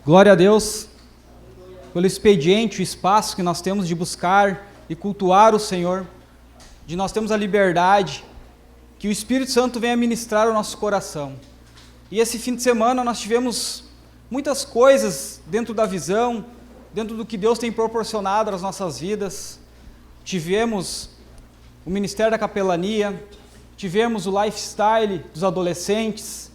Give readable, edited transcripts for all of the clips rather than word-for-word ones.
Glória a Deus pelo expediente, o espaço que nós temos de buscar e cultuar o Senhor, de nós termos a liberdade, que o Espírito Santo venha ministrar o nosso coração. E esse fim de semana nós tivemos muitas coisas dentro da visão, dentro do que Deus tem proporcionado às nossas vidas. Tivemos o Ministério da Capelania, tivemos o lifestyle dos adolescentes,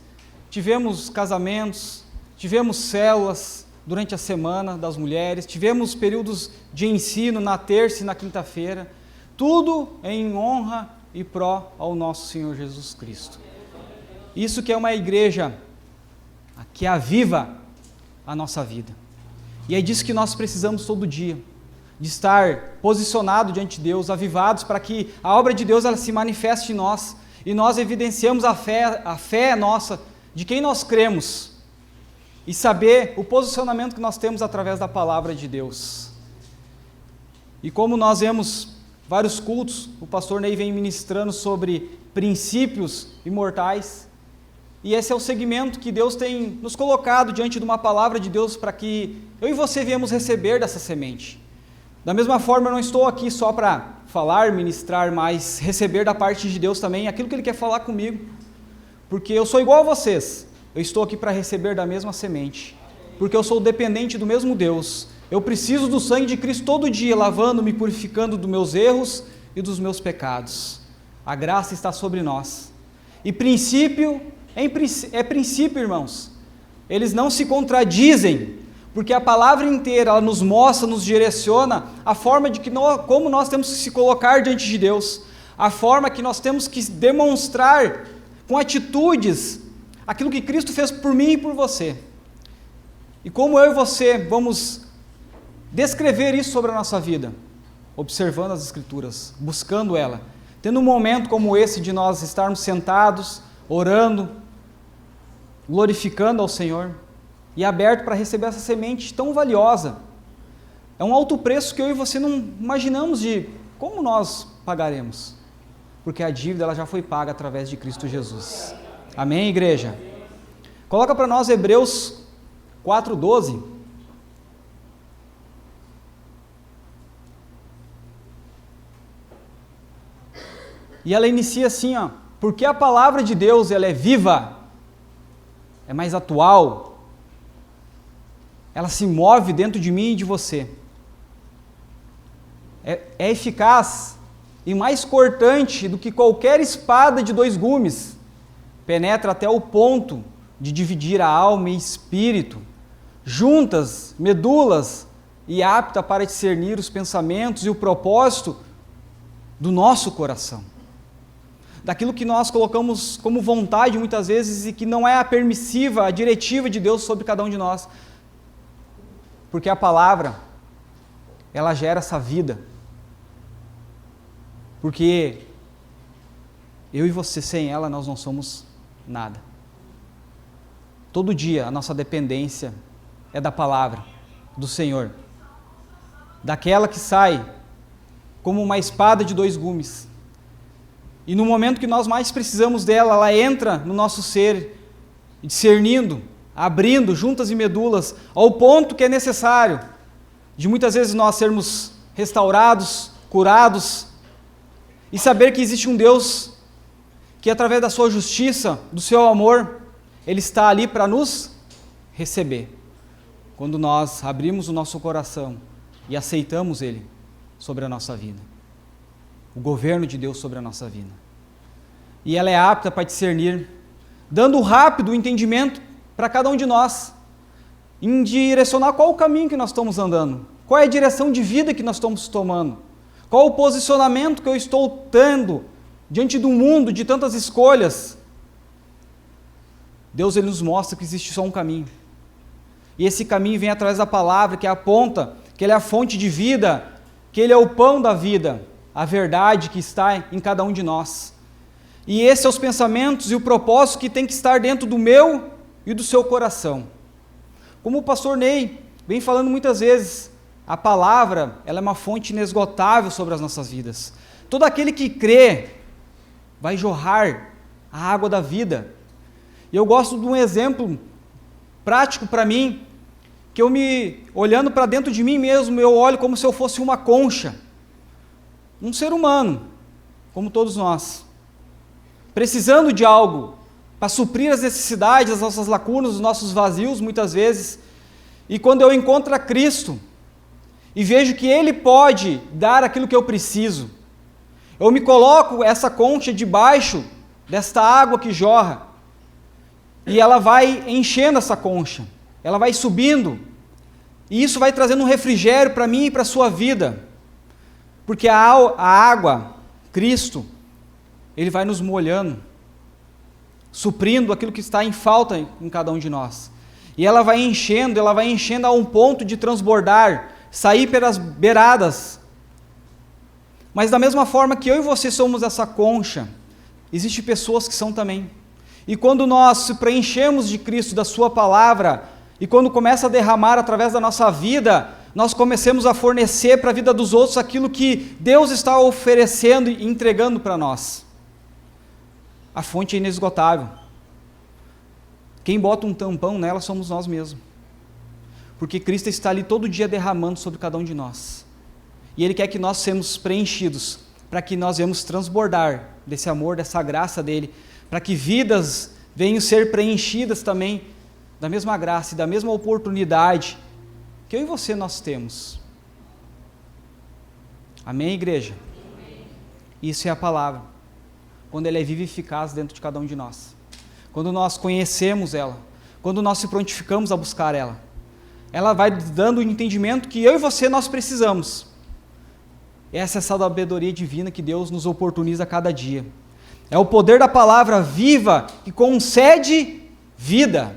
tivemos casamentos, tivemos células durante a semana das mulheres, tivemos períodos de ensino na terça e na quinta-feira, tudo em honra e pró ao nosso Senhor Jesus Cristo. Isso que é uma igreja que aviva a nossa vida. E é disso que nós precisamos todo dia, de estar posicionado diante de Deus, avivados para que a obra de Deus ela se manifeste em nós e nós evidenciamos a fé nossa, de quem nós cremos e saber o posicionamento que nós temos através da palavra de Deus. E como nós vemos vários cultos, o pastor Ney vem ministrando sobre princípios imortais, e esse é o segmento que Deus tem nos colocado diante de uma palavra de Deus para que eu e você viemos receber dessa semente. Da mesma forma, eu não estou aqui só para falar, ministrar, mas receber da parte de Deus também aquilo que Ele quer falar comigo, porque eu sou igual a vocês, eu estou aqui para receber da mesma semente, porque eu sou dependente do mesmo Deus, eu preciso do sangue de Cristo todo dia, lavando, me purificando dos meus erros e dos meus pecados. A graça está sobre nós, e princípio é princípio, irmãos, eles não se contradizem, porque a palavra inteira, ela nos mostra, nos direciona a forma de que como nós temos que se colocar diante de Deus, a forma que nós temos que demonstrar com atitudes aquilo que Cristo fez por mim e por você. E como eu e você vamos descrever isso sobre a nossa vida? Observando as Escrituras, buscando ela, tendo um momento como esse de nós estarmos sentados, orando, glorificando ao Senhor, e aberto para receber essa semente tão valiosa. É um alto preço que eu e você não imaginamos de como nós pagaremos, porque a dívida ela já foi paga através de Cristo Jesus. Amém, igreja? Coloca para nós Hebreus 4:12. E ela inicia assim, ó, porque a palavra de Deus ela é viva, é mais atual, ela se move dentro de mim e de você, é eficaz e mais cortante do que qualquer espada de 2 gumes, penetra até o ponto de dividir a alma e espírito, juntas, medulas, e apta para discernir os pensamentos e o propósito do nosso coração, daquilo que nós colocamos como vontade muitas vezes e que não é a permissiva, a diretiva de Deus sobre cada um de nós, porque a palavra, ela gera essa vida, porque eu e você sem ela nós não somos nada. Todo dia a nossa dependência é da palavra do Senhor, daquela que sai como uma espada de 2 gumes, e no momento que nós mais precisamos dela, ela entra no nosso ser, discernindo, abrindo juntas e medulas, ao ponto que é necessário, de muitas vezes nós sermos restaurados, curados, e saber que existe um Deus, que através da sua justiça, do seu amor, Ele está ali para nos receber, quando nós abrimos o nosso coração e aceitamos Ele sobre a nossa vida, o governo de Deus sobre a nossa vida. E ela é apta para discernir, dando rápido o entendimento para cada um de nós, em direcionar qual o caminho que nós estamos andando, qual é a direção de vida que nós estamos tomando, qual o posicionamento que eu estou tendo diante do mundo de tantas escolhas. Deus ele nos mostra que existe só um caminho, e esse caminho vem através da palavra, que aponta que Ele é a fonte de vida, que Ele é o pão da vida, a verdade que está em cada um de nós. E esses são os pensamentos e o propósito que tem que estar dentro do meu e do seu coração. Como o pastor Ney vem falando muitas vezes, a palavra ela é uma fonte inesgotável sobre as nossas vidas. Todo aquele que crê vai jorrar a água da vida. E eu gosto de um exemplo prático para mim, que olhando para dentro de mim mesmo, eu olho como se eu fosse uma concha, um ser humano, como todos nós, precisando de algo para suprir as necessidades, as nossas lacunas, os nossos vazios, muitas vezes. E quando eu encontro a Cristo e vejo que Ele pode dar aquilo que eu preciso, eu me coloco essa concha debaixo desta água que jorra, e ela vai enchendo essa concha, ela vai subindo, e isso vai trazendo um refrigério para mim e para a sua vida, porque a água, Cristo, Ele vai nos molhando, suprindo aquilo que está em falta em cada um de nós, e ela vai enchendo a um ponto de transbordar, sair pelas beiradas. Mas da mesma forma que eu e você somos essa concha, existem pessoas que são também. E quando nós se preenchemos de Cristo, da sua palavra, e quando começa a derramar através da nossa vida, nós começamos a fornecer para a vida dos outros aquilo que Deus está oferecendo e entregando para nós. A fonte é inesgotável. Quem bota um tampão nela somos nós mesmos. Porque Cristo está ali todo dia derramando sobre cada um de nós. E Ele quer que nós sejamos preenchidos, para que nós venhamos transbordar desse amor, dessa graça dEle, para que vidas venham ser preenchidas também da mesma graça e da mesma oportunidade que eu e você nós temos. Amém, igreja? Amém. Isso é a palavra, quando ela é viva e eficaz dentro de cada um de nós. Quando nós conhecemos ela, quando nós se prontificamos a buscar ela vai dando o entendimento que eu e você nós precisamos. Essa é a sabedoria divina que Deus nos oportuniza a cada dia. É o poder da palavra viva que concede vida.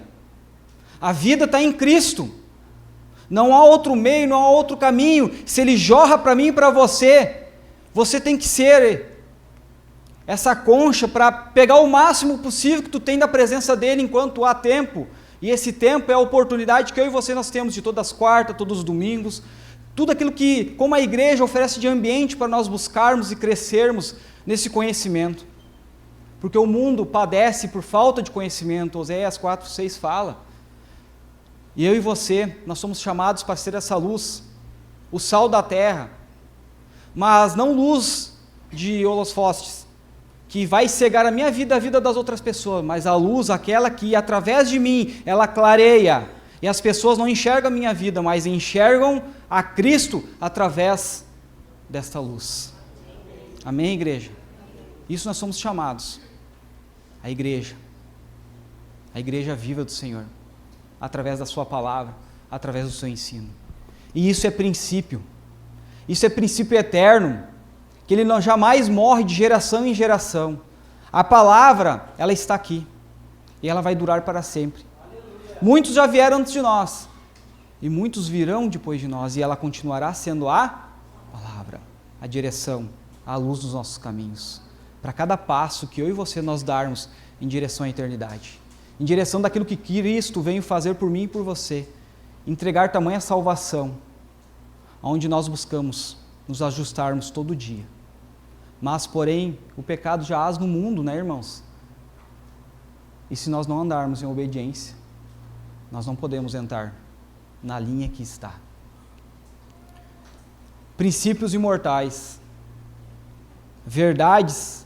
A vida está em Cristo. Não há outro meio, não há outro caminho. Se Ele jorra para mim e para você, você tem que ser essa concha para pegar o máximo possível que tu tem da presença dEle enquanto há tempo. E esse tempo é a oportunidade que eu e você nós temos de todas as quartas, todos os domingos, tudo aquilo que, como a igreja, oferece de ambiente para nós buscarmos e crescermos nesse conhecimento. Porque o mundo padece por falta de conhecimento, Oséias 4:6 fala. E eu e você, nós somos chamados para ser essa luz, o sal da terra, mas não luz de holofotes, que vai cegar a minha vida, a vida das outras pessoas, mas a luz, aquela que através de mim, ela clareia, e as pessoas não enxergam a minha vida, mas enxergam a Cristo através desta luz. Amém, igreja? Isso nós somos chamados, a igreja viva do Senhor, através da sua palavra, através do seu ensino. E isso é princípio eterno, que ele não jamais morre de geração em geração. A palavra, ela está aqui, e ela vai durar para sempre. Muitos já vieram antes de nós, e muitos virão depois de nós, e ela continuará sendo a palavra, a direção, a luz dos nossos caminhos, para cada passo que eu e você nós darmos em direção à eternidade, em direção daquilo que Cristo veio fazer por mim e por você, entregar tamanha salvação, onde nós buscamos nos ajustarmos todo dia. Mas, porém, o pecado jaz no mundo, né, irmãos? E se nós não andarmos em obediência, nós não podemos entrar na linha que está. Princípios imortais, verdades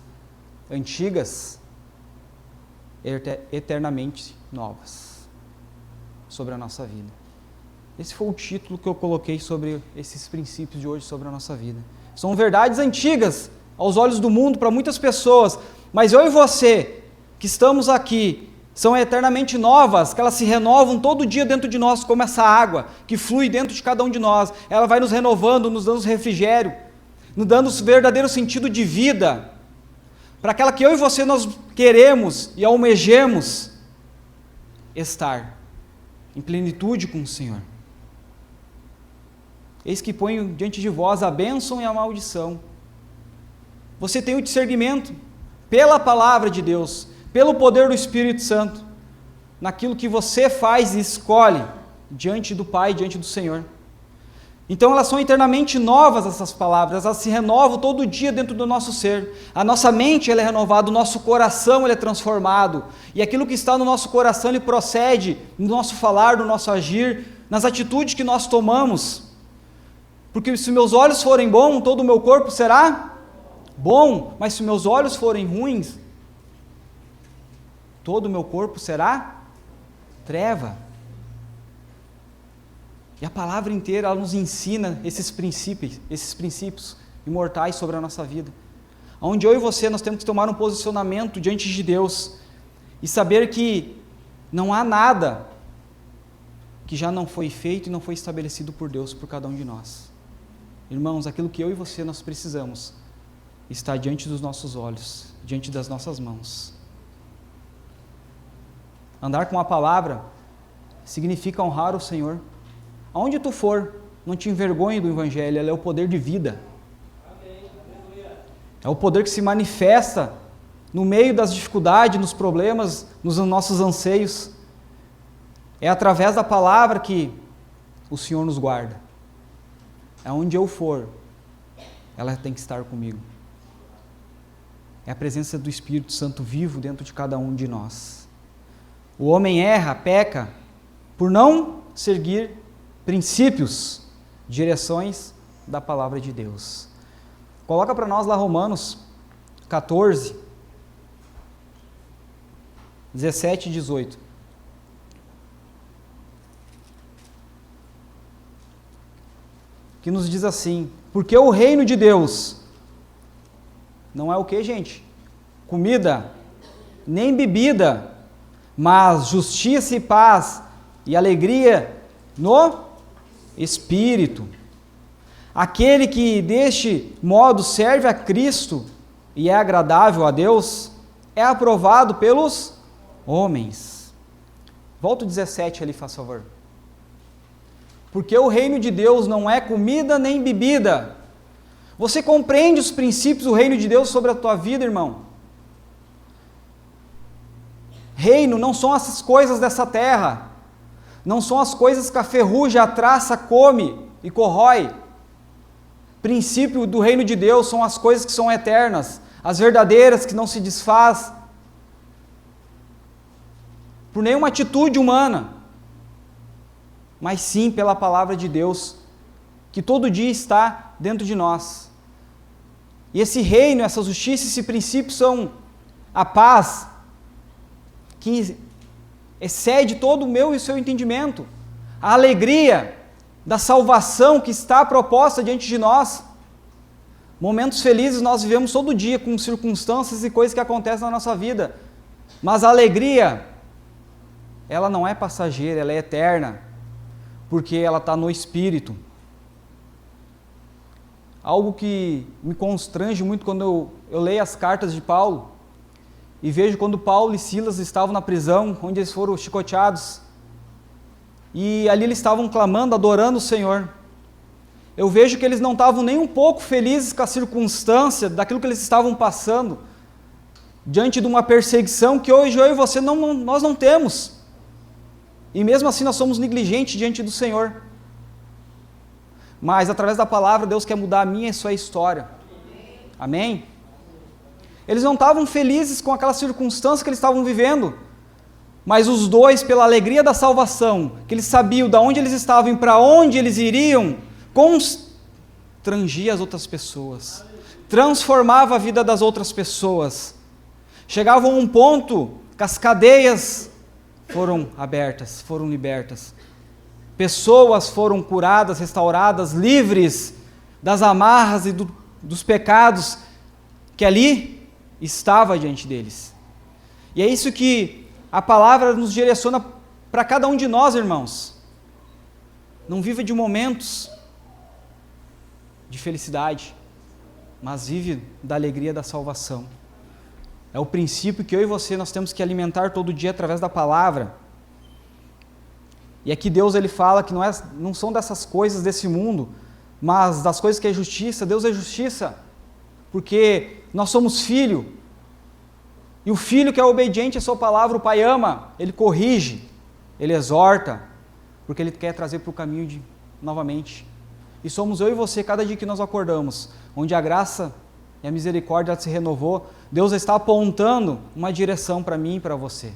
antigas, eternamente novas sobre a nossa vida. Esse foi o título que eu coloquei sobre esses princípios de hoje sobre a nossa vida. São verdades antigas aos olhos do mundo para muitas pessoas, mas eu e você que estamos aqui são eternamente novas, que elas se renovam todo dia dentro de nós, como essa água que flui dentro de cada um de nós. Ela vai nos renovando, nos dando refrigério, nos dando verdadeiro sentido de vida, para aquela que eu e você nós queremos e almejemos estar em plenitude com o Senhor. Eis que ponho diante de vós a bênção e a maldição. Você tem o discernimento pela palavra de Deus, pelo poder do Espírito Santo, naquilo que você faz e escolhe diante do Pai, diante do Senhor. Então elas são eternamente novas, essas palavras, elas se renovam todo dia dentro do nosso ser. A nossa mente ela é renovada, o nosso coração ele é transformado, e aquilo que está no nosso coração ele procede no nosso falar, no nosso agir, nas atitudes que nós tomamos. Porque se meus olhos forem bons, todo o meu corpo será bom, mas se meus olhos forem ruins, todo o meu corpo será treva. E a palavra inteira, ela nos ensina esses princípios imortais sobre a nossa vida. Onde eu e você, nós temos que tomar um posicionamento diante de Deus e saber que não há nada que já não foi feito e não foi estabelecido por Deus, por cada um de nós. Irmãos, aquilo que eu e você nós precisamos está diante dos nossos olhos, diante das nossas mãos. Andar com a palavra significa honrar o Senhor. Aonde tu for, não te envergonhe do Evangelho, ela é o poder de vida. É o poder que se manifesta no meio das dificuldades, nos problemas, nos nossos anseios. É através da palavra que o Senhor nos guarda. Aonde eu for, ela tem que estar comigo. É a presença do Espírito Santo vivo dentro de cada um de nós. O homem erra, peca, por não seguir princípios, direções da palavra de Deus. Coloca para nós lá Romanos 14, 17 e 18. Que nos diz assim: porque o reino de Deus não é o que, gente? Comida, nem bebida, mas justiça e paz e alegria no Espírito. Aquele que deste modo serve a Cristo e é agradável a Deus, é aprovado pelos homens. Volta o 17 ali, faz favor. Porque o reino de Deus não é comida nem bebida. Você compreende os princípios do reino de Deus sobre a tua vida, irmão? Reino não são essas coisas dessa terra. Não são as coisas que a ferrugem, a traça come e corrói. Princípio do reino de Deus são as coisas que são eternas, as verdadeiras, que não se desfaz por nenhuma atitude humana, mas sim pela palavra de Deus, que todo dia está dentro de nós. E esse reino, essa justiça, esse princípio são a paz, que excede todo o meu e o seu entendimento, a alegria da salvação que está proposta diante de nós. Momentos felizes nós vivemos todo dia com circunstâncias e coisas que acontecem na nossa vida, mas a alegria, ela não é passageira, ela é eterna, porque ela está no Espírito. Algo que me constrange muito quando eu leio as cartas de Paulo, e vejo quando Paulo e Silas estavam na prisão, onde eles foram chicoteados, e ali eles estavam clamando, adorando o Senhor. Eu vejo que eles não estavam nem um pouco felizes com a circunstância daquilo que eles estavam passando, diante de uma perseguição que hoje eu e você nós não temos. E mesmo assim nós somos negligentes diante do Senhor. Mas através da palavra Deus quer mudar a minha e a sua história. Amém? Eles não estavam felizes com aquela circunstância que eles estavam vivendo, mas os dois, pela alegria da salvação, que eles sabiam de onde eles estavam e para onde eles iriam, constrangia as outras pessoas, transformava a vida das outras pessoas. Chegavam a um ponto que as cadeias foram abertas, foram libertas. Pessoas foram curadas, restauradas, livres das amarras e dos pecados que ali estava diante deles. E é isso que a palavra nos direciona para cada um de nós, irmãos. Não viva de momentos de felicidade, mas vive da alegria da salvação. É o princípio que eu e você nós temos que alimentar todo dia através da palavra. E aqui Deus ele fala que não são dessas coisas desse mundo, mas das coisas que é justiça. Deus é justiça, porque nós somos filho, e o filho que é obediente à sua palavra, o pai ama, ele corrige, ele exorta, porque ele quer trazer para o caminho novamente. E somos eu e você, cada dia que nós acordamos, onde a graça e a misericórdia se renovou, Deus está apontando uma direção para mim e para você.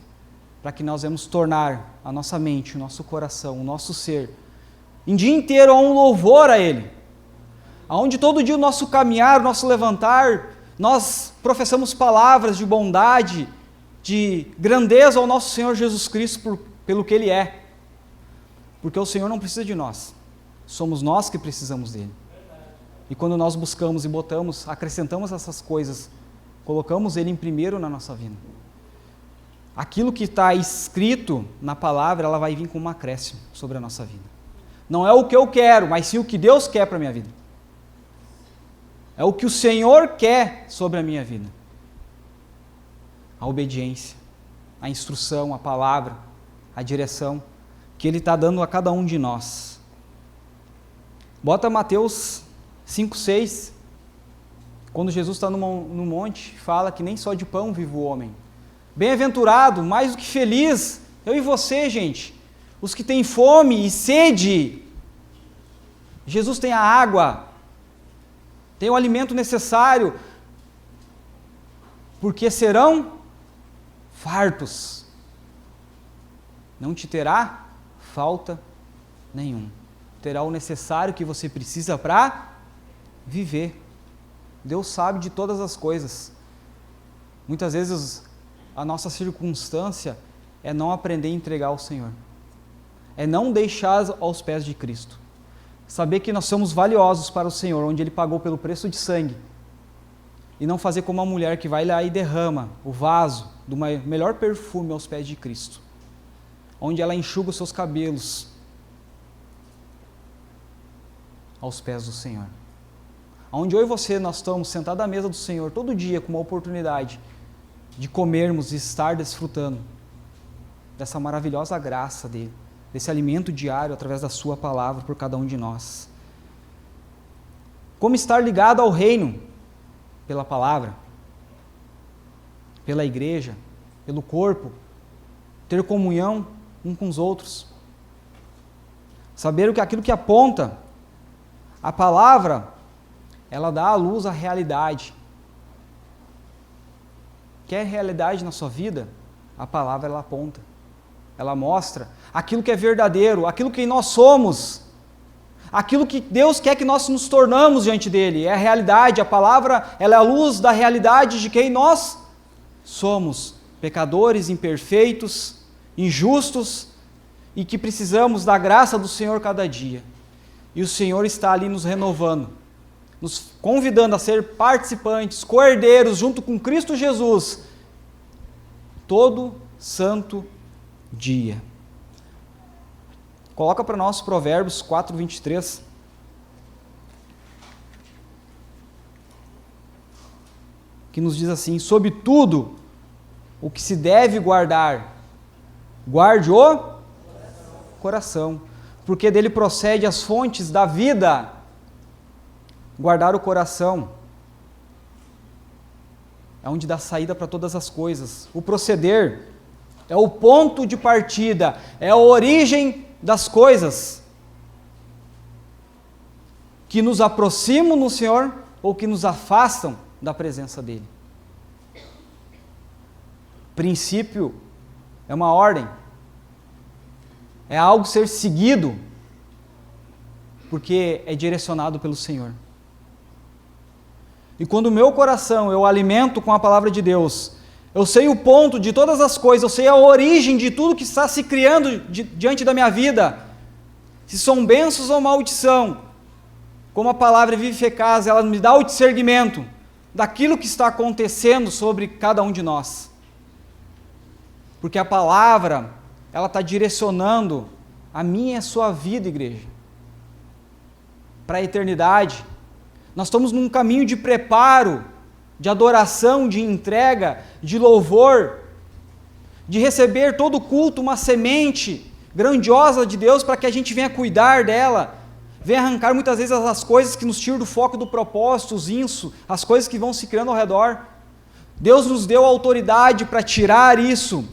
para que nós vamos tornar a nossa mente, o nosso coração, o nosso ser, em dia inteiro, a um louvor a Ele. Onde todo dia o nosso caminhar, o nosso levantar, nós professamos palavras de bondade, de grandeza ao nosso Senhor Jesus Cristo pelo que Ele é. Porque o Senhor não precisa de nós, somos nós que precisamos dEle. E quando nós buscamos e botamos, acrescentamos essas coisas, colocamos Ele em primeiro na nossa vida, aquilo que está escrito na palavra, ela vai vir com um acréscimo sobre a nossa vida. Não é o que eu quero, mas sim o que Deus quer para a minha vida. É o que o Senhor quer sobre a minha vida. A obediência, a instrução, a palavra, a direção que Ele está dando a cada um de nós. Bota Mateus 5,6, quando Jesus está no monte, fala que nem só de pão vive o homem. Bem-aventurado, mais do que feliz, eu e você, gente, os que têm fome e sede. Jesus tem a água, tem o alimento necessário, porque serão fartos. Não te terá falta nenhum. Terá o necessário que você precisa para viver. Deus sabe de todas as coisas. Muitas vezes a nossa circunstância é não aprender a entregar ao Senhor. É não deixar aos pés de Cristo. Saber que nós somos valiosos para o Senhor, onde Ele pagou pelo preço de sangue. E não fazer como a mulher que vai lá e derrama o vaso do melhor perfume aos pés de Cristo. Onde ela enxuga os seus cabelos aos pés do Senhor. Onde eu e você, nós estamos sentados à mesa do Senhor todo dia com uma oportunidade de comermos e estar desfrutando dessa maravilhosa graça dEle, desse alimento diário através da sua palavra por cada um de nós. Como estar ligado ao reino pela palavra, pela igreja, pelo corpo, ter comunhão um com os outros. Saber que aquilo que aponta a palavra, ela dá à luz a realidade. Quer realidade na sua vida? A palavra ela aponta. Ela mostra aquilo que é verdadeiro, aquilo que nós somos, aquilo que Deus quer que nós nos tornamos diante dEle. É a realidade, a palavra ela é a luz da realidade de quem nós somos. Pecadores, imperfeitos, injustos e que precisamos da graça do Senhor cada dia. E o Senhor está ali nos renovando, nos convidando a ser participantes, co-herdeiros junto com Cristo Jesus, todo santo dia. Coloca para nós Provérbios 4:23. Que nos diz assim: sobre tudo o que se deve guardar, guarde o coração, porque dele procede as fontes da vida. Guardar o coração é onde dá saída para todas as coisas. O proceder é o ponto de partida, é a origem das coisas que nos aproximam do Senhor ou que nos afastam da presença dEle. Princípio é uma ordem, é algo ser seguido, porque é direcionado pelo Senhor. E quando o meu coração eu alimento com a palavra de Deus, eu sei o ponto de todas as coisas, eu sei a origem de tudo que está se criando diante da minha vida, se são bênçãos ou maldição, como a palavra é viva e eficaz, ela me dá o discernimento daquilo que está acontecendo sobre cada um de nós. Porque a palavra, ela está direcionando a minha e a sua vida, igreja, para a eternidade. Nós estamos num caminho de preparo, de adoração, de entrega, de louvor, de receber todo culto, uma semente grandiosa de Deus para que a gente venha cuidar dela, venha arrancar muitas vezes as coisas que nos tiram do foco do propósito, os insos, as coisas que vão se criando ao redor. Deus nos deu a autoridade para tirar isso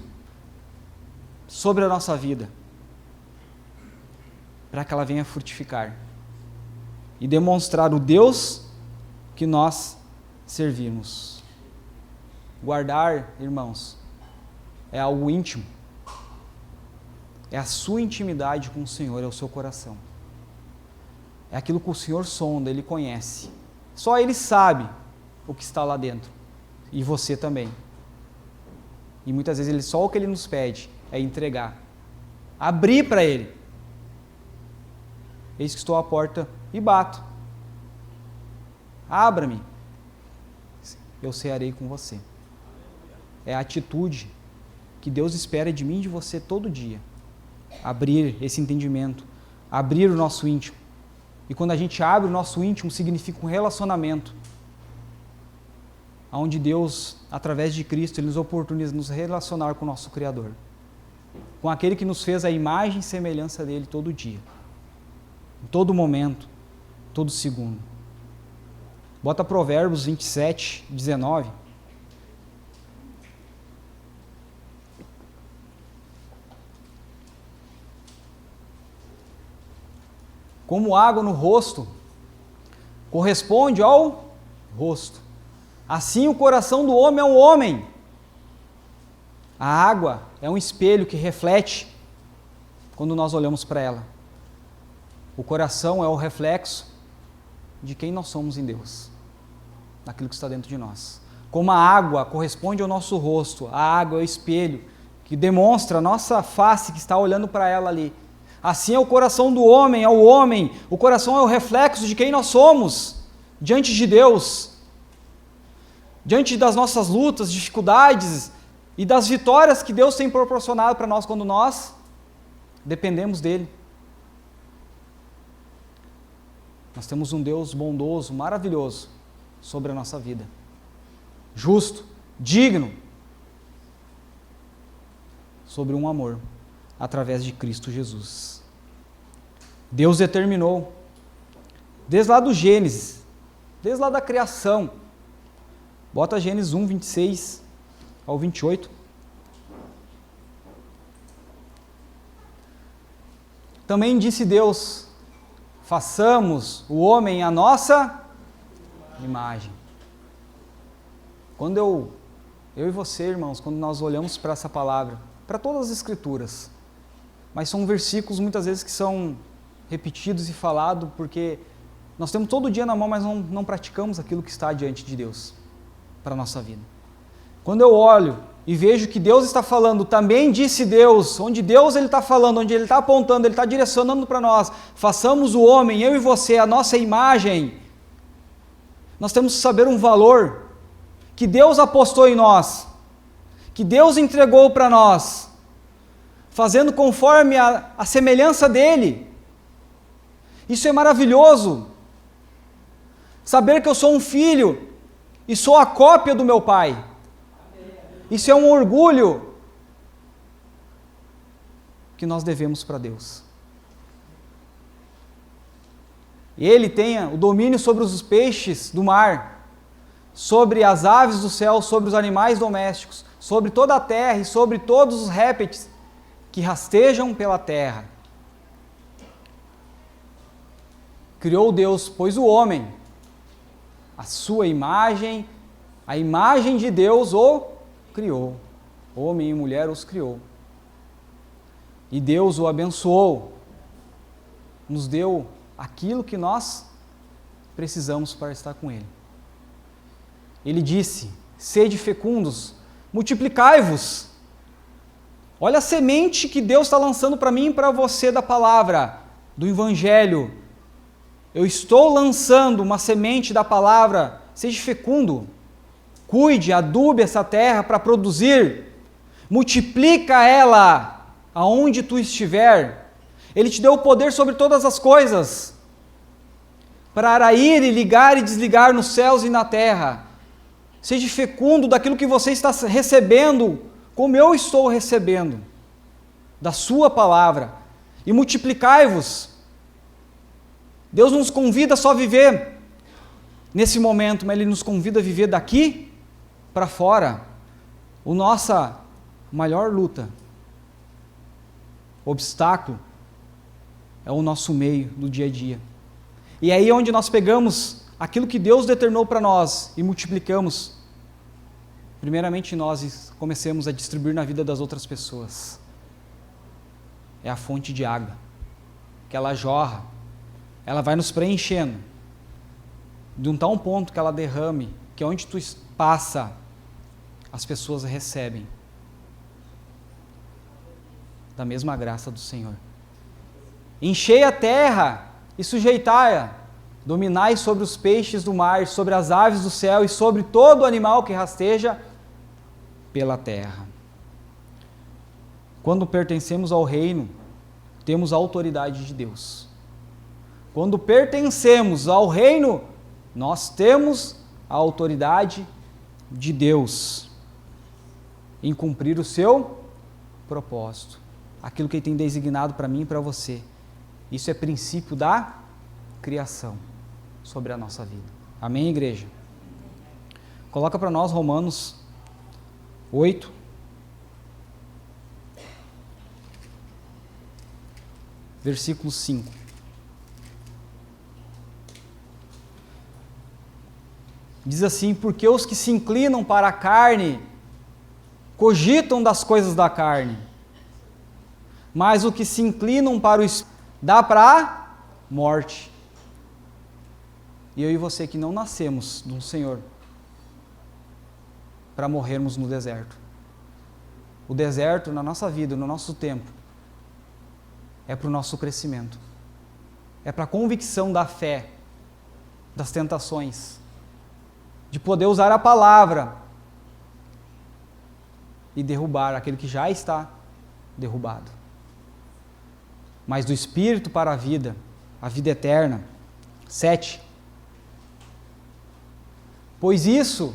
sobre a nossa vida, para que ela venha frutificar e demonstrar o Deus que nós servimos. Guardar, irmãos, é algo íntimo, É a sua intimidade com o Senhor, é o seu coração. É aquilo que o Senhor sonda, Ele conhece. Só Ele sabe o que está lá dentro. E você também. E muitas vezes só o que Ele nos pede é entregar. Abrir para Ele. Eis que estou à porta e bato. Abra-me. Eu cearei com você. É a atitude que Deus espera de mim e de você todo dia. Abrir esse entendimento. Abrir o nosso íntimo. E quando a gente abre o nosso íntimo, significa um relacionamento. Onde Deus, através de Cristo, Ele nos oportuniza nos relacionar com o nosso Criador. Com aquele que nos fez a imagem e semelhança dEle todo dia. Em todo momento, todo segundo. Bota Provérbios 27, 19. Como água no rosto corresponde ao rosto, assim o coração do homem é um homem. A água é um espelho que reflete quando nós olhamos para ela. O coração é o reflexo de quem nós somos em Deus, daquilo que está dentro de nós. Como a água corresponde ao nosso rosto, a água é o espelho que demonstra a nossa face que está olhando para ela ali. Assim é o coração do homem, é o homem. O coração é o reflexo de quem nós somos diante de Deus. Diante das nossas lutas, dificuldades e das vitórias que Deus tem proporcionado para nós quando nós dependemos dEle. Nós temos um Deus bondoso, maravilhoso sobre a nossa vida. Justo, digno, sobre um amor através de Cristo Jesus. Deus determinou, desde lá do Gênesis, desde lá da criação, bota Gênesis 1, 26 ao 28. Também disse Deus: façamos o homem à nossa imagem. Quando eu e você, irmãos, quando nós olhamos para essa palavra, para todas as Escrituras, mas são versículos muitas vezes que são repetidos e falados porque nós temos todo dia na mão, mas não praticamos aquilo que está diante de Deus para a nossa vida. Quando eu olho e vejo que Deus está falando, também disse Deus, onde Deus Ele está falando, onde Ele está apontando, Ele está direcionando para nós, façamos o homem, eu e você, a nossa imagem, nós temos que saber um valor que Deus apostou em nós, que Deus entregou para nós, fazendo conforme a semelhança dEle. Isso é maravilhoso. Saber que eu sou um filho e sou a cópia do meu Pai. Isso é um orgulho que nós devemos para Deus. Ele tenha o domínio sobre os peixes do mar, sobre as aves do céu, sobre os animais domésticos, sobre toda a terra e sobre todos os répteis que rastejam pela terra. Criou Deus, pois o homem, a sua imagem, a imagem de Deus o criou. Homem e mulher os criou. E Deus o abençoou, nos deu aquilo que nós precisamos para estar com Ele. Ele disse: sede fecundos, multiplicai-vos. Olha a semente que Deus está lançando para mim e para você da palavra, do Evangelho. Eu estou lançando uma semente da palavra, seja fecundo, cuide, adube essa terra para produzir, multiplica ela aonde tu estiver. Ele te deu o poder sobre todas as coisas, para ir e ligar e desligar nos céus e na terra. Seja fecundo daquilo que você está recebendo, como eu estou recebendo, da sua palavra, e multiplicai-vos. Deus não nos convida só a viver nesse momento, mas Ele nos convida a viver daqui para fora. A nossa maior luta, obstáculo, é o nosso meio do dia a dia. E é aí onde nós pegamos aquilo que Deus determinou para nós e multiplicamos. Primeiramente nós comecemos a distribuir na vida das outras pessoas. é a fonte de água, que ela jorra, ela vai nos preenchendo, de um tal ponto que ela derrame, que onde tu passa, as pessoas recebem da mesma graça do Senhor. Enchei a terra e sujeitai-a, dominai sobre os peixes do mar, sobre as aves do céu e sobre todo animal que rasteja pela terra. Quando pertencemos ao reino, temos a autoridade de Deus. Quando pertencemos ao reino, nós temos a autoridade de Deus em cumprir o seu propósito, aquilo que Ele tem designado para mim e para você. Isso é princípio da criação sobre a nossa vida. Amém, igreja? Coloca para nós Romanos 8. Versículo 5. Diz assim: porque os que se inclinam para a carne cogitam das coisas da carne, mas os que se inclinam para o Espírito dá para a morte. E eu e você que não nascemos do Senhor para morrermos no deserto. O deserto na nossa vida, no nosso tempo, é para o nosso crescimento. É para a convicção da fé, das tentações, de poder usar a palavra e derrubar aquele que já está derrubado. Mas do Espírito para a vida eterna. 7. Pois isso,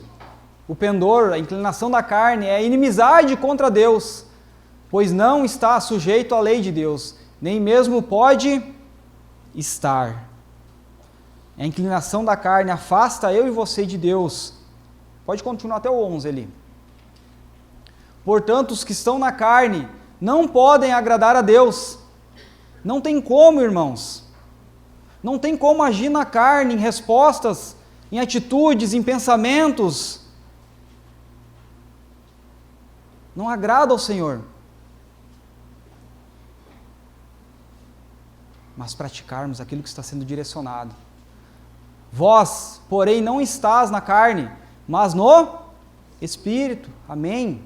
o pendor, a inclinação da carne, é inimizade contra Deus, pois não está sujeito à lei de Deus, nem mesmo pode estar. A inclinação da carne afasta eu e você de Deus. Pode continuar até o 11 ali. Portanto, os que estão na carne não podem agradar a Deus. Não tem como, irmãos. Não tem como agir na carne em respostas, em atitudes, em pensamentos. Não agrada ao Senhor. Mas praticarmos aquilo que está sendo direcionado. Vós, porém, não estás na carne, mas no Espírito. Amém?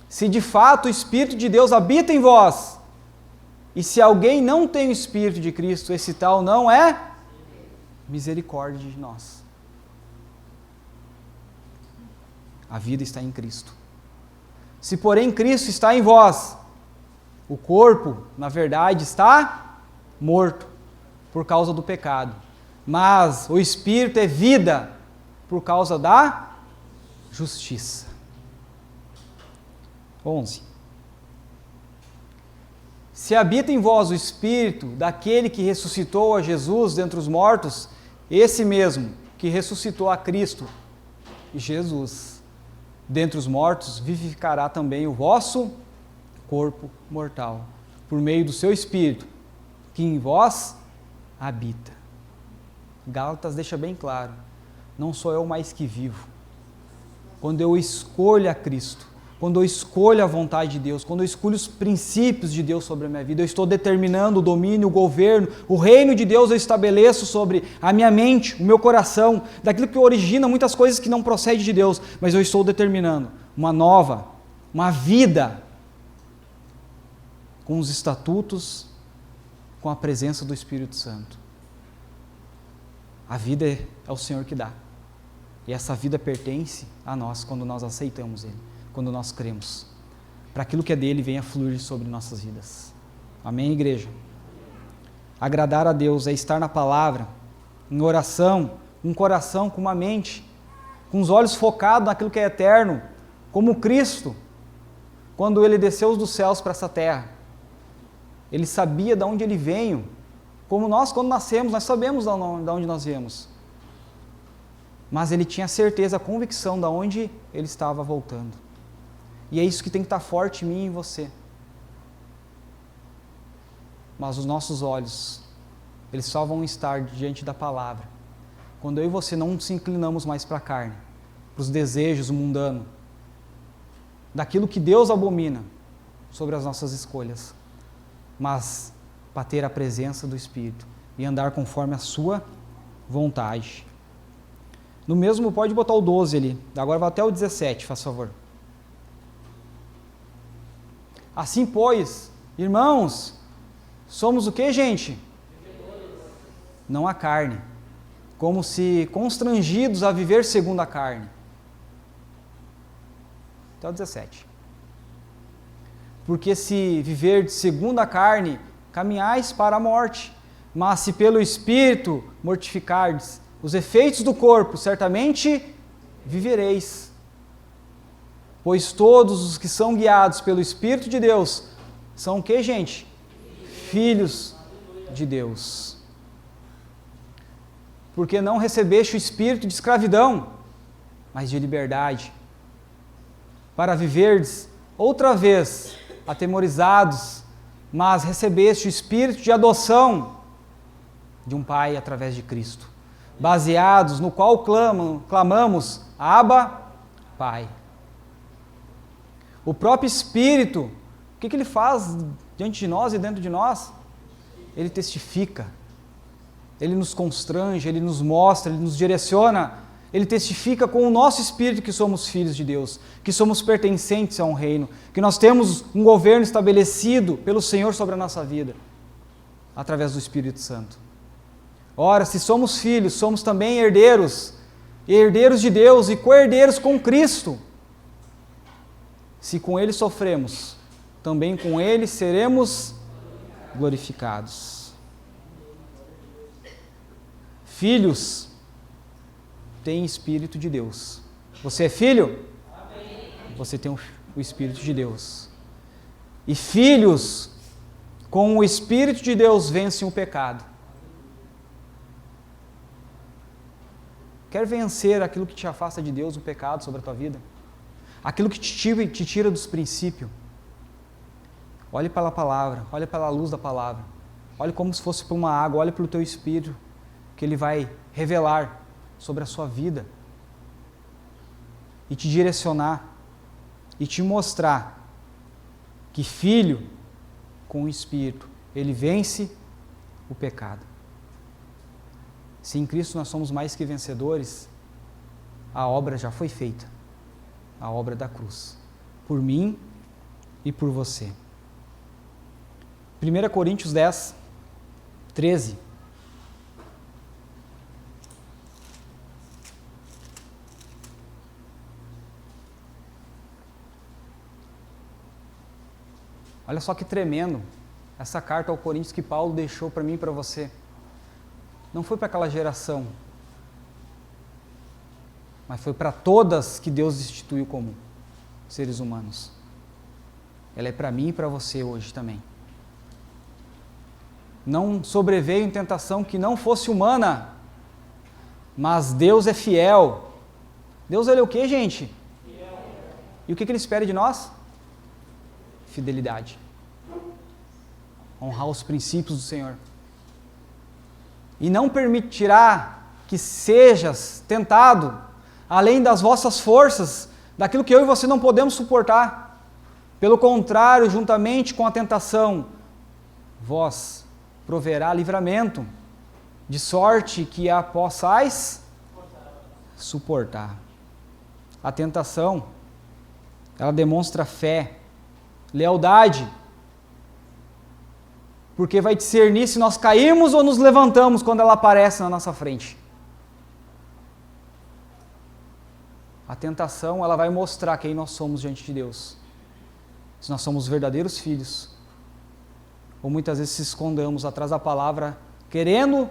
Se de fato o Espírito de Deus habita em vós, e se alguém não tem o Espírito de Cristo, esse tal não é misericórdia de nós. A vida está em Cristo. Se porém Cristo está em vós, o corpo, na verdade, está morto por causa do pecado, mas o Espírito é vida por causa da justiça. 11. Se habita em vós o Espírito daquele que ressuscitou a Jesus dentre os mortos, esse mesmo que ressuscitou a Cristo, Jesus, dentre os mortos, vivificará também o vosso corpo mortal, por meio do seu Espírito, que em vós habita. Gálatas deixa bem claro, não sou eu mais que vivo. Quando eu escolho a Cristo, quando eu escolho a vontade de Deus, quando eu escolho os princípios de Deus sobre a minha vida, eu estou determinando o domínio, o governo, o reino de Deus eu estabeleço sobre a minha mente, o meu coração, daquilo que origina muitas coisas que não procedem de Deus, mas eu estou determinando uma vida com os estatutos, com a presença do Espírito Santo. A vida é o Senhor que dá. E essa vida pertence a nós quando nós aceitamos Ele, quando nós cremos. Para aquilo que é dele venha fluir sobre nossas vidas. Amém, igreja? Agradar a Deus é estar na palavra, em oração, um coração com uma mente, com os olhos focados naquilo que é eterno, como Cristo, quando Ele desceu dos céus para essa terra. Ele sabia de onde Ele veio, como nós, quando nascemos, nós sabemos de onde nós viemos. Mas Ele tinha certeza, a convicção de onde Ele estava voltando. E é isso que tem que estar forte em mim e em você. Mas os nossos olhos, eles só vão estar diante da palavra quando eu e você não nos inclinamos mais para a carne, para os desejos mundanos, daquilo que Deus abomina sobre as nossas escolhas. mas para ter a presença do Espírito e andar conforme a sua vontade. No mesmo, pode botar o 12 ali, agora vai até o 17, faz favor. Assim, pois, irmãos, somos o que, gente? Não a carne, como se constrangidos a viver segundo a carne. Até o 17. Porque se viver segundo a carne, caminhais para a morte, mas se pelo Espírito mortificardes os efeitos do corpo, certamente vivereis. Pois todos os que são guiados pelo Espírito de Deus são o que, gente? Filhos de Deus. Porque não recebeste o espírito de escravidão, mas de liberdade, para viverdes outra vez atemorizados, mas recebeste o espírito de adoção de um Pai através de Cristo, baseados no qual clamamos, Abba, Pai. O próprio Espírito, o que ele faz diante de nós e dentro de nós? Ele testifica, ele nos constrange, ele nos mostra, ele nos direciona, ele testifica com o nosso espírito que somos filhos de Deus, que somos pertencentes a um reino, que nós temos um governo estabelecido pelo Senhor sobre a nossa vida, através do Espírito Santo. Ora, se somos filhos, somos também herdeiros, herdeiros de Deus e co-herdeiros com Cristo. Se com Ele sofremos, também com Ele seremos glorificados. Filhos têm Espírito de Deus. Você é filho? Amém. Você tem o Espírito de Deus. E filhos com o Espírito de Deus vencem o pecado. Quer vencer aquilo que te afasta de Deus, o pecado sobre a tua vida? Aquilo que te tira dos princípios? Olhe pela palavra, olhe pela luz da palavra. Olhe como se fosse por uma água, olhe pelo teu Espírito, que Ele vai revelar sobre a sua vida e te direcionar e te mostrar que filho com o Espírito, ele vence o pecado. Se em Cristo nós somos mais que vencedores, a obra já foi feita, a obra da cruz, por mim e por você. 1 Coríntios 10, 13. Olha só que tremendo essa carta ao Coríntios que Paulo deixou para mim e para você. Não foi para aquela geração, mas foi para todas que Deus instituiu como seres humanos. Ela é para mim e para você hoje também. Não sobreveio em tentação que não fosse humana, mas Deus é fiel. Deus, ele é o que, gente? Fiel. E o que ele espera de nós? Fidelidade. Honrar os princípios do Senhor. E não permitirá que sejas tentado além das vossas forças, daquilo que eu e você não podemos suportar. Pelo contrário, juntamente com a tentação, vós proverá livramento, de sorte que a possais suportar. A tentação, ela demonstra fé, lealdade, porque vai discernir se nós caímos ou nos levantamos quando ela aparece na nossa frente. A tentação, ela vai mostrar quem nós somos diante de Deus. Se nós somos verdadeiros filhos, ou muitas vezes se escondamos atrás da palavra, querendo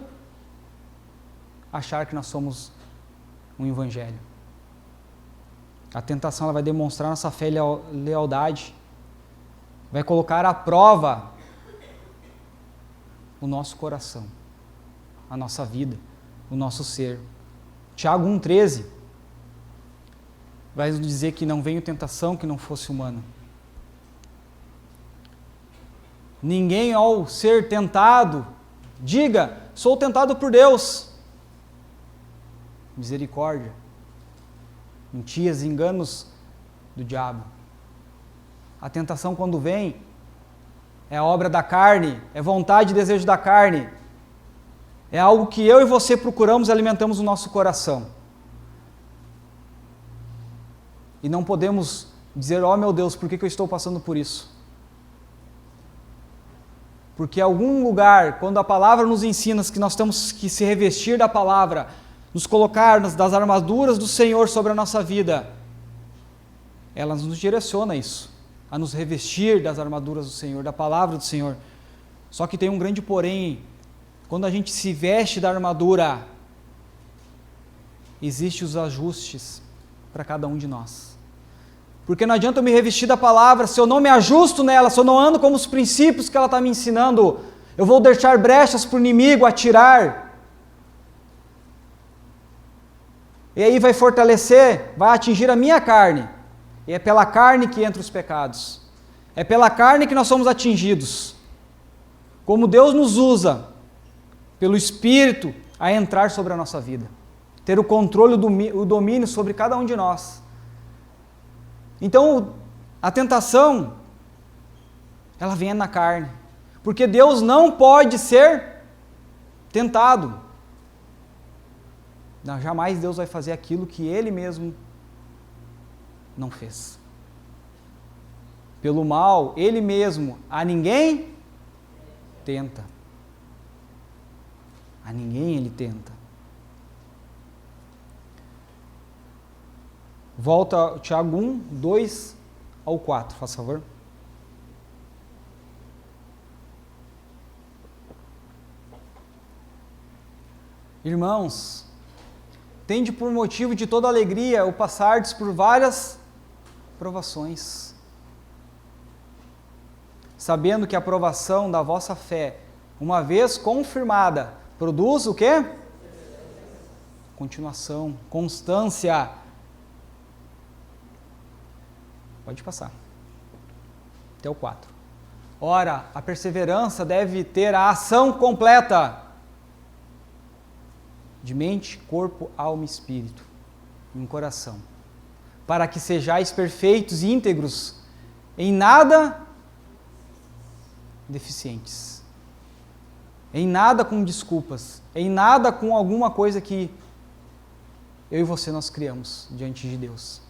achar que nós somos um evangelho. A tentação, ela vai demonstrar nossa fé e lealdade, vai colocar à prova o nosso coração, a nossa vida, o nosso ser. Tiago 1,13 vai nos dizer que não veio tentação que não fosse humana. Ninguém ao ser tentado, diga, sou tentado por Deus. Misericórdia. Mentiras e enganos do diabo. A tentação quando vem, é a obra da carne, é vontade e desejo da carne. É algo que eu e você procuramos e alimentamos no nosso coração. E não podemos dizer, oh meu Deus, por que eu estou passando por isso? Porque em algum lugar, quando a palavra nos ensina que nós temos que se revestir da palavra, nos colocar das armaduras do Senhor sobre a nossa vida, ela nos direciona a isso, a nos revestir das armaduras do Senhor, da palavra do Senhor. Só que tem um grande porém, quando a gente se veste da armadura, existem os ajustes para cada um de nós. Porque não adianta eu me revestir da palavra, se eu não me ajusto nela, se eu não ando como os princípios que ela está me ensinando, eu vou deixar brechas para o inimigo atirar. E aí vai fortalecer, vai atingir a minha carne. E é pela carne que entram os pecados. É pela carne que nós somos atingidos. Como Deus nos usa, pelo Espírito, a entrar sobre a nossa vida. Ter o controle, o domínio sobre cada um de nós. Então, a tentação, ela vem na carne. Porque Deus não pode ser tentado. Não, jamais Deus vai fazer aquilo que Ele mesmo não fez. Pelo mal, Ele mesmo a ninguém tenta. A ninguém Ele tenta. Volta Tiago 1, 2 ao 4, faz favor. Irmãos, tende por motivo de toda alegria o passardes por várias provações, sabendo que a provação da vossa fé, uma vez confirmada, produz o quê? Continuação, constância. Pode passar. Até o 4. Ora, a perseverança deve ter a ação completa de mente, corpo, alma e espírito, e um coração, para que sejais perfeitos e íntegros, em nada deficientes, em nada com desculpas, em nada com alguma coisa que eu e você nós criamos diante de Deus.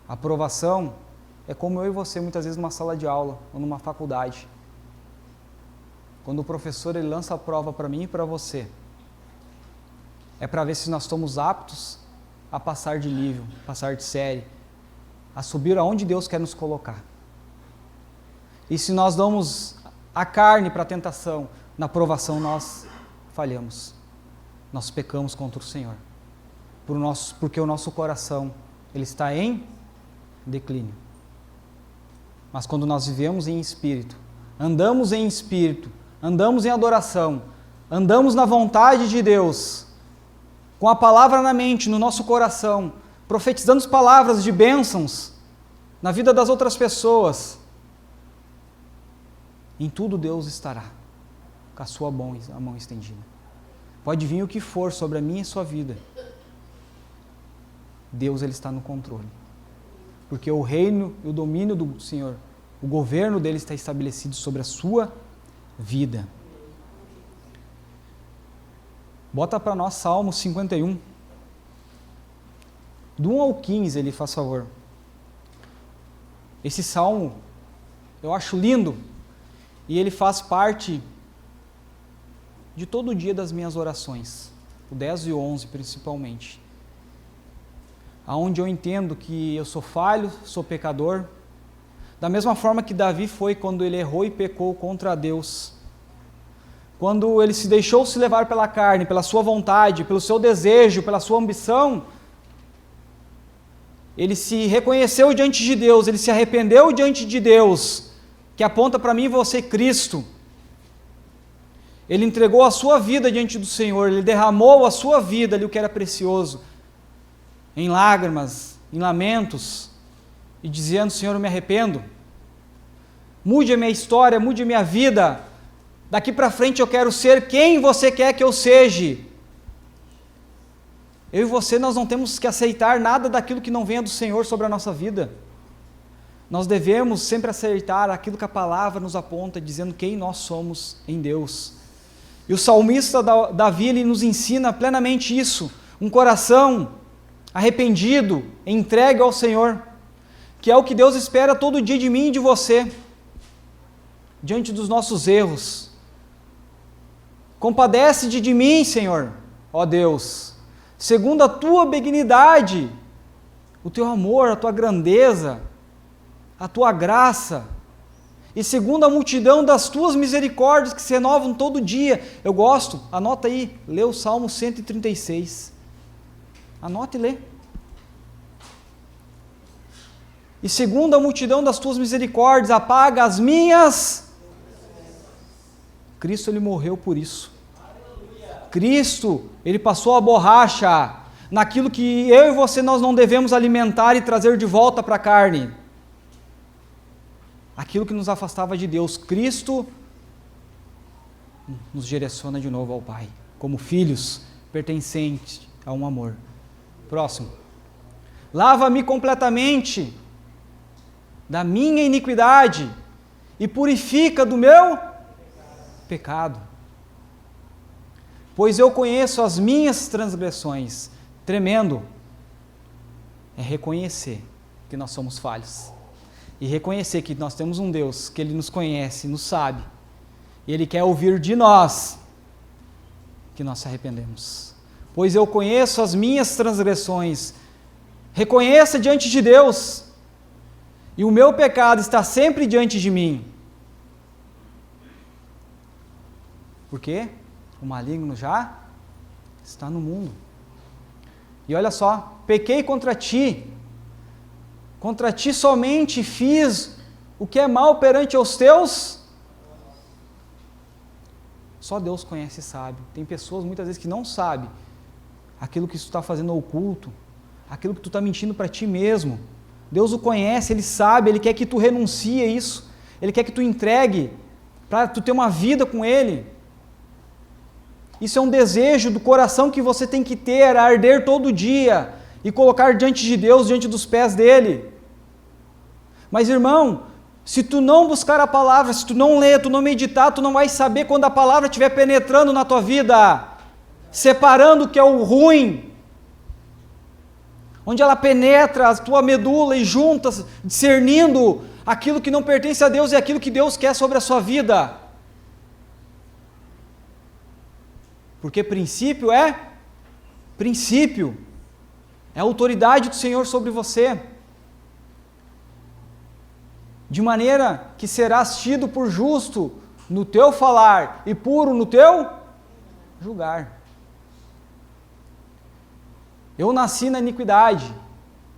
A aprovação é como eu e você muitas vezes numa sala de aula ou numa faculdade. Quando o professor ele lança a prova para mim e para você, é para ver se nós estamos aptos a passar de nível, passar de série, a subir aonde Deus quer nos colocar. E se nós damos a carne para a tentação, na provação nós falhamos. Nós pecamos contra o Senhor. Porque o nosso coração ele está em declínio. Mas quando nós vivemos em espírito, andamos em adoração, andamos na vontade de Deus, com a palavra na mente, no nosso coração, profetizando palavras de bênçãos na vida das outras pessoas, em tudo Deus estará, com a sua mão estendida. Pode vir o que for sobre a minha e sua vida, Deus ele está no controle. Porque o reino e o domínio do Senhor, o governo dele está estabelecido sobre a sua vida. Bota para nós Salmo 51. Do 1 ao 15, ele faz favor. Esse salmo, eu acho lindo, e ele faz parte de todo o dia das minhas orações, o 10 e o 11 principalmente. Aonde eu entendo que eu sou falho, sou pecador, da mesma forma que Davi foi quando ele errou e pecou contra Deus. Quando ele se deixou se levar pela carne, pela sua vontade, pelo seu desejo, pela sua ambição, ele se reconheceu diante de Deus, ele se arrependeu diante de Deus, que aponta para mim e você Cristo. Ele entregou a sua vida diante do Senhor, ele derramou a sua vida ali, o que era precioso, em lágrimas, em lamentos, e dizendo: Senhor, eu me arrependo, mude a minha história, mude a minha vida, daqui para frente eu quero ser quem você quer que eu seja. Eu e você, nós não temos que aceitar nada daquilo que não venha do Senhor sobre a nossa vida. nós devemos sempre acertar aquilo que a palavra nos aponta, dizendo quem nós somos em Deus. E o salmista Davi, ele nos ensina plenamente isso, um coração arrependido, entregue ao Senhor, que é o que Deus espera todo dia de mim e de você, diante dos nossos erros. Compadece-te de mim, Senhor, ó Deus, segundo a tua benignidade, o teu amor, a tua grandeza, a tua graça, e segundo a multidão das tuas misericórdias que se renovam todo dia. Eu gosto, anota aí, lê o Salmo 136. Anota e lê. E segundo a multidão das tuas misericórdias, apaga as minhas. Cristo, ele morreu por isso. Cristo, ele passou a borracha naquilo que eu e você nós não devemos alimentar e trazer de volta para a carne. Aquilo que nos afastava de Deus. Cristo nos direciona de novo ao Pai, como filhos pertencentes a um amor. Próximo. Lava-me completamente da minha iniquidade e purifica do meu pecado. Pois eu conheço as minhas transgressões. Tremendo é reconhecer que nós somos falhos. E reconhecer que nós temos um Deus, que Ele nos conhece, nos sabe. E Ele quer ouvir de nós que nós se arrependemos. Pois eu conheço as minhas transgressões. Reconheça diante de Deus. E o meu pecado está sempre diante de mim. Por quê? O maligno já está no mundo. E olha só, pequei contra ti somente fiz o que é mal perante aos teus. Só Deus conhece e sabe. Tem pessoas muitas vezes que não sabem aquilo que tu está fazendo oculto, aquilo que tu está mentindo para ti mesmo. Deus o conhece, Ele sabe, Ele quer que tu renuncie a isso, Ele quer que tu entregue para tu ter uma vida com Ele. Isso é um desejo do coração que você tem que ter, arder todo dia e colocar diante de Deus, diante dos pés dEle. Mas irmão, se tu não buscar a palavra, se tu não ler, tu não meditar, tu não vai saber quando a palavra estiver penetrando na tua vida, separando o que é o ruim, onde ela penetra a tua medula e junta, discernindo aquilo que não pertence a Deus e aquilo que Deus quer sobre a sua vida. Porque princípio é a autoridade do Senhor sobre você, de maneira que serás tido por justo no teu falar e puro no teu julgar. Eu nasci na iniquidade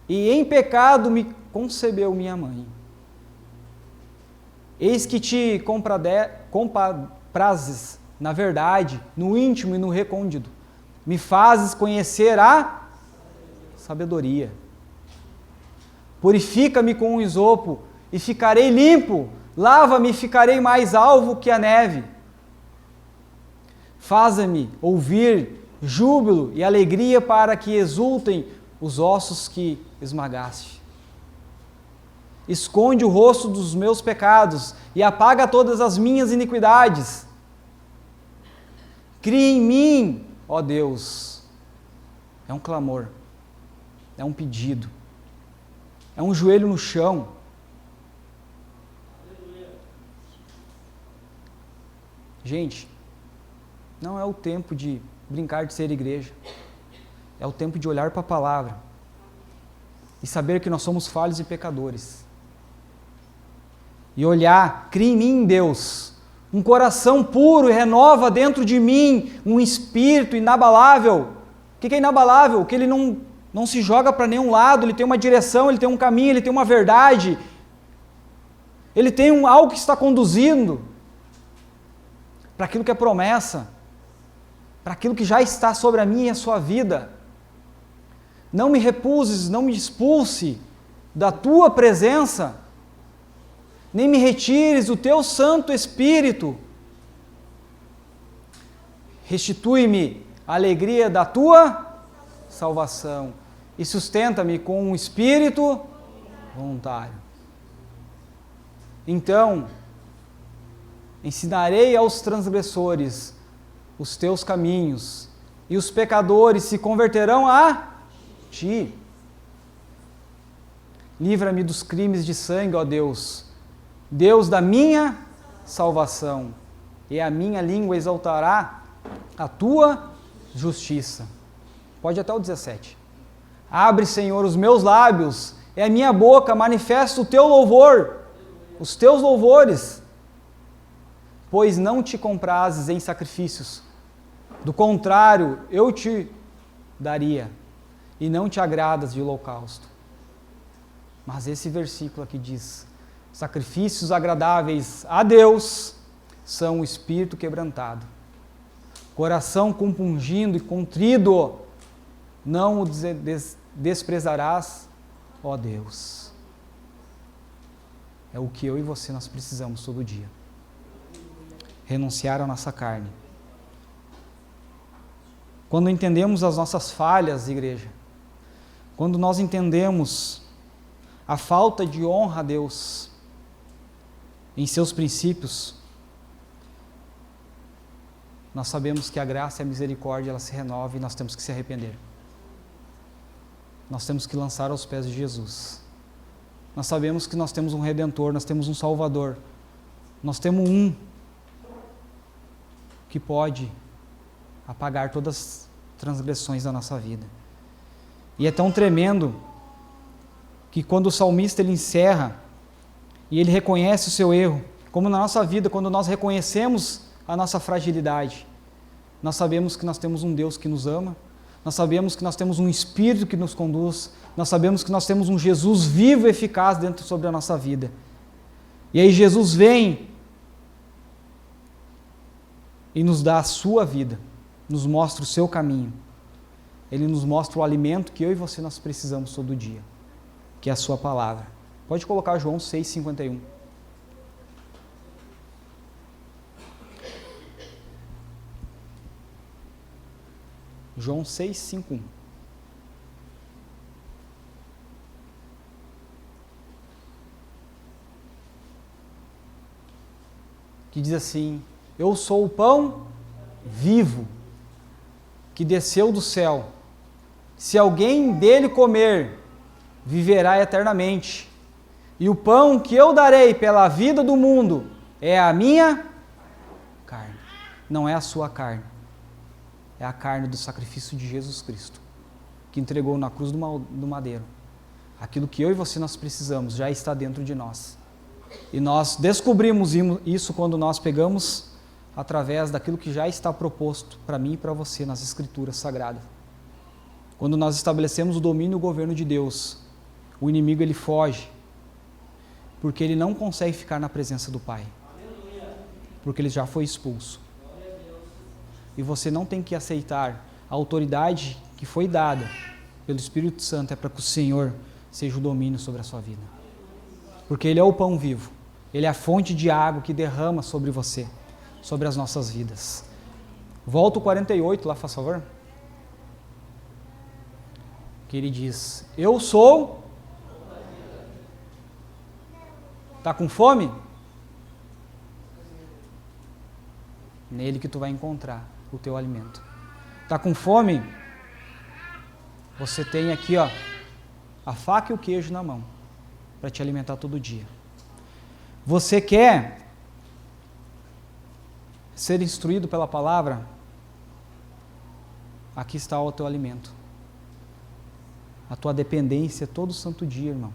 e em pecado me concebeu minha mãe. Eis que te comprazes na verdade, no íntimo e no recôndito, me fazes conhecer a sabedoria. Purifica-me com um isopo e ficarei limpo, lava-me e ficarei mais alvo que a neve. Faze-me ouvir júbilo e alegria para que exultem os ossos que esmagaste. Esconde o rosto dos meus pecados e apaga todas as minhas iniquidades. Cria em mim, ó Deus. É um clamor, é um pedido, é um joelho no chão. Gente, não é o tempo de brincar de ser igreja, é o tempo de olhar para a palavra e saber que nós somos falhos e pecadores. E olhar, cria em mim, Deus, um coração puro e renova dentro de mim um espírito inabalável. O que é inabalável? Que ele não se joga para nenhum lado, ele tem uma direção, ele tem um caminho, ele tem uma verdade, ele tem algo que está conduzindo para aquilo que é promessa, para aquilo que já está sobre a minha e a sua vida. Não me repuses, não me expulse da tua presença, nem me retires o teu Santo Espírito. Restitui-me a alegria da tua salvação e sustenta-me com um espírito voluntário. Então ensinarei aos transgressores os teus caminhos, e os pecadores se converterão a ti. Livra-me dos crimes de sangue, ó Deus, Deus da minha salvação, e a minha língua exaltará a tua justiça. Pode até o 17. Abre, Senhor, os meus lábios, e a minha boca manifesta o teu louvor, os teus louvores, pois não te comprazes em sacrifícios, do contrário, eu te daria, e não te agradas de holocausto. Mas esse versículo aqui diz: sacrifícios agradáveis a Deus são o espírito quebrantado, coração compungido e contrido, não o desprezarás, ó Deus. É o que eu e você nós precisamos todo dia. Renunciar à nossa carne. Quando entendemos as nossas falhas, igreja, quando nós entendemos a falta de honra a Deus em seus princípios, nós sabemos que a graça e a misericórdia ela se renova e nós temos que se arrepender. Nós temos que lançar aos pés de Jesus. Nós sabemos que nós temos um Redentor, nós temos um Salvador, nós temos um que pode apagar todas as transgressões da nossa vida. E é tão tremendo que quando o salmista ele encerra e ele reconhece o seu erro, como na nossa vida, quando nós reconhecemos a nossa fragilidade, nós sabemos que nós temos um Deus que nos ama, nós sabemos que nós temos um Espírito que nos conduz, nós sabemos que nós temos um Jesus vivo e eficaz dentro sobre a nossa vida. E aí Jesus vem e nos dá a sua vida, nos mostra o seu caminho. Ele nos mostra o alimento que eu e você nós precisamos todo dia, que é a sua palavra. Pode colocar João 6,51. João 6,51. Que diz assim: eu sou o pão vivo que desceu do céu. Se alguém dele comer, viverá eternamente. E o pão que eu darei pela vida do mundo é a minha carne. Não é a sua carne. É a carne do sacrifício de Jesus Cristo, que entregou na cruz do madeiro. Aquilo que eu e você nós precisamos já está dentro de nós. E nós descobrimos isso quando nós pegamos através daquilo que já está proposto para mim e para você nas Escrituras Sagradas. Quando nós estabelecemos o domínio e o governo de Deus, o inimigo ele foge, porque ele não consegue ficar na presença do Pai, porque ele já foi expulso. E você não tem que aceitar a autoridade que foi dada pelo Espírito Santo, é para que o Senhor seja o domínio sobre a sua vida. Porque Ele é o pão vivo, Ele é a fonte de água que derrama sobre você, sobre as nossas vidas. Volta o 48 lá, faz favor. Que ele diz: eu sou. Está com fome? Nele que tu vai encontrar o teu alimento. Está com fome? Você tem aqui, ó, a faca e o queijo na mão para te alimentar todo dia. Você quer ser instruído pela palavra? Aqui está o teu alimento. A tua dependência todo santo dia, irmão.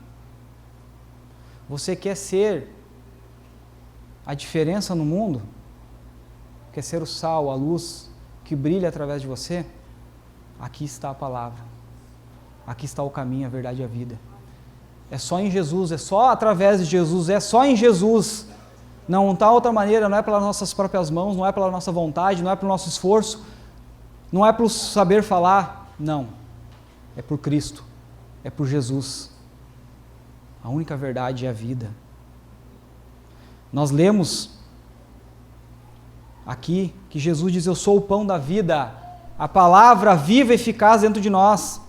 Você quer ser a diferença no mundo? Quer ser o sal, a luz que brilha através de você? Aqui está a palavra. Aqui está o caminho, a verdade e a vida. É só em Jesus, é só através de Jesus, é só em Jesus. Não está outra maneira, não é pelas nossas próprias mãos, não é pela nossa vontade, não é pelo nosso esforço, não é pelo saber falar, não. É por Cristo, é por Jesus. A única verdade é a vida. Nós lemos aqui que Jesus diz: eu sou o pão da vida, a palavra viva e eficaz dentro de nós.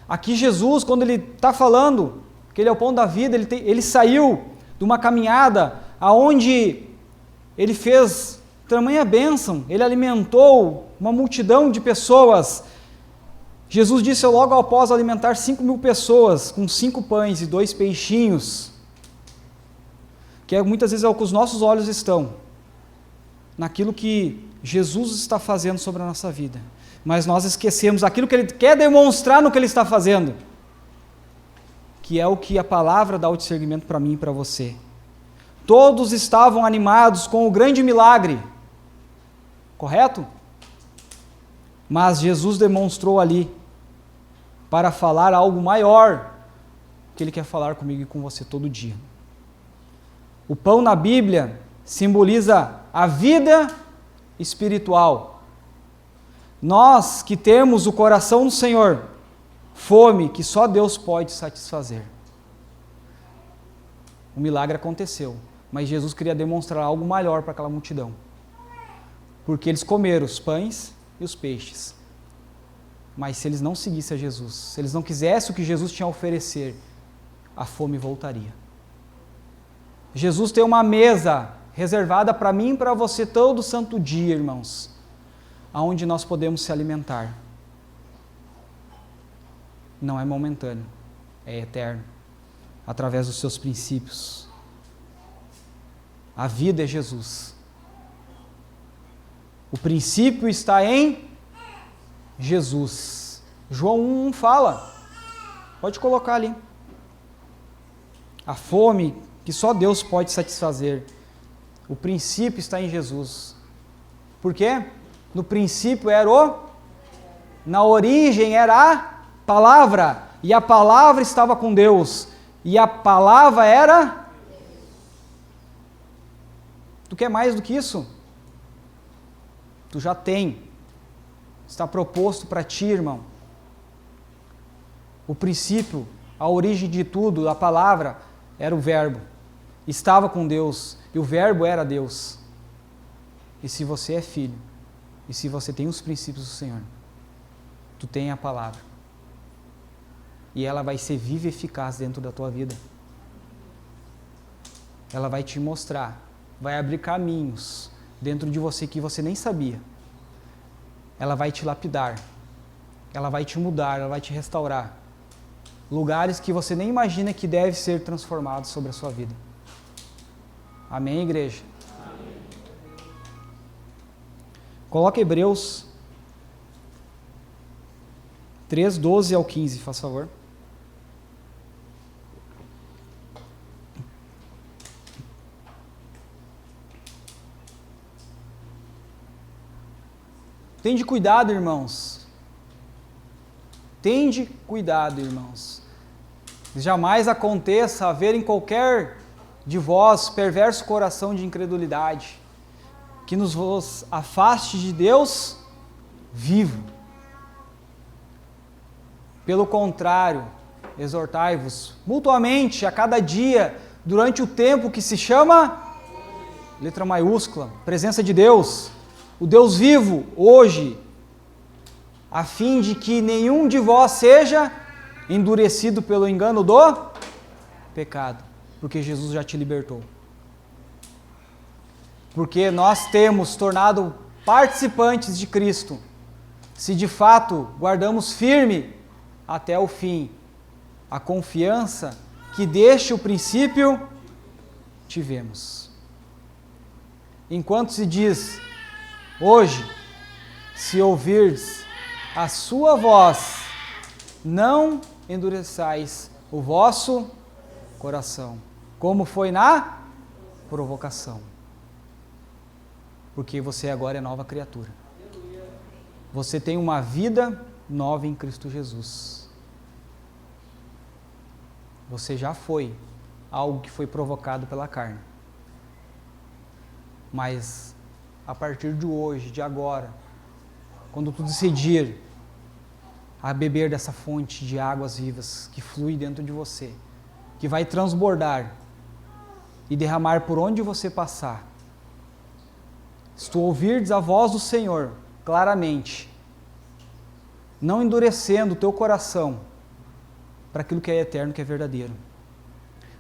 Aqui Jesus, quando ele está falando que ele é o pão da vida, ele saiu de uma caminhada aonde ele fez tamanha bênção, ele alimentou uma multidão de pessoas. Jesus disse logo após alimentar 5.000 pessoas com 5 pães e 2 peixinhos, que muitas vezes é o que os nossos olhos estão, naquilo que Jesus está fazendo sobre a nossa vida, mas nós esquecemos aquilo que Ele quer demonstrar no que Ele está fazendo, que é o que a palavra dá o discernimento para mim e para você. Todos estavam animados com o grande milagre, correto? Mas Jesus demonstrou ali para falar algo maior que Ele quer falar comigo e com você todo dia. O pão na Bíblia simboliza a vida espiritual. Nós que temos o coração do Senhor, fome que só Deus pode satisfazer. O milagre aconteceu, mas Jesus queria demonstrar algo maior para aquela multidão. Porque eles comeram os pães e os peixes. Mas se eles não seguissem a Jesus, se eles não quisessem o que Jesus tinha a oferecer, a fome voltaria. Jesus tem uma mesa reservada para mim e para você todo santo dia, irmãos, aonde nós podemos se alimentar. Não é momentâneo, é eterno, através dos seus princípios. A vida é Jesus. O princípio está em Jesus. João 1 fala, pode colocar ali. A fome que só Deus pode satisfazer. O princípio está em Jesus. Por quê? No princípio na origem era a palavra, e a palavra estava com Deus, e a palavra era... Tu quer mais do que isso? Tu já tem. Está proposto para ti, irmão. O princípio, a origem de tudo, a palavra, era o verbo. Estava com Deus, e o verbo era Deus. E se você é filho, e se você tem os princípios do Senhor, tu tem a palavra. E ela vai ser viva e eficaz dentro da tua vida. Ela vai te mostrar, vai abrir caminhos dentro de você que você nem sabia. Ela vai te lapidar, ela vai te mudar, ela vai te restaurar. Lugares que você nem imagina que deve ser transformados sobre a sua vida. Amém, igreja? Amém. Coloca Hebreus 3, 12 ao 15, faz favor. Tende cuidado, irmãos. Tende cuidado, irmãos. Jamais aconteça haver em qualquer de vós perverso coração de incredulidade, que nos vos afaste de Deus vivo. Pelo contrário, exortai-vos mutuamente a cada dia, durante o tempo que se chama, letra maiúscula, presença de Deus, o Deus vivo, hoje, a fim de que nenhum de vós seja endurecido pelo engano do pecado, porque Jesus já te libertou. Porque nós temos tornado participantes de Cristo, se de fato guardamos firme até o fim a confiança que desde o princípio tivemos. Enquanto se diz, hoje, se ouvirdes a sua voz, não endureçais o vosso coração, como foi na provocação. Porque você agora é nova criatura. Você tem uma vida nova em Cristo Jesus. Você já foi algo que foi provocado pela carne. Mas a partir de hoje, de agora, quando tu decidir a beber dessa fonte de águas vivas que flui dentro de você, que vai transbordar e derramar por onde você passar, se tu ouvirdes a voz do Senhor claramente, não endurecendo o teu coração para aquilo que é eterno, que é verdadeiro.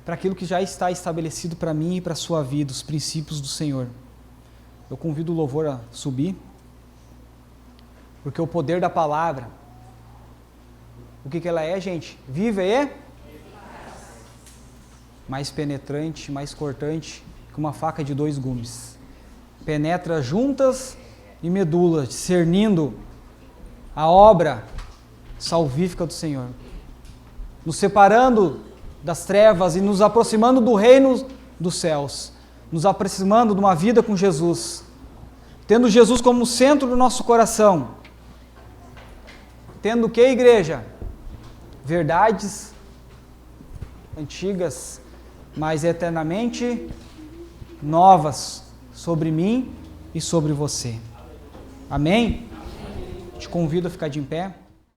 para aquilo que já está estabelecido para mim e para a sua vida, os princípios do Senhor. Eu convido o louvor a subir, porque o poder da palavra, o que ela é, gente? Viva e mais penetrante, mais cortante que uma faca de 2 gumes. Penetra juntas e medula, discernindo a obra salvífica do Senhor, nos separando das trevas e nos aproximando do reino dos céus, nos aproximando de uma vida com Jesus, tendo Jesus como centro do nosso coração, tendo o que, igreja? Verdades antigas, mas eternamente novas sobre mim e sobre você. Amém? Te convido a ficar de em pé.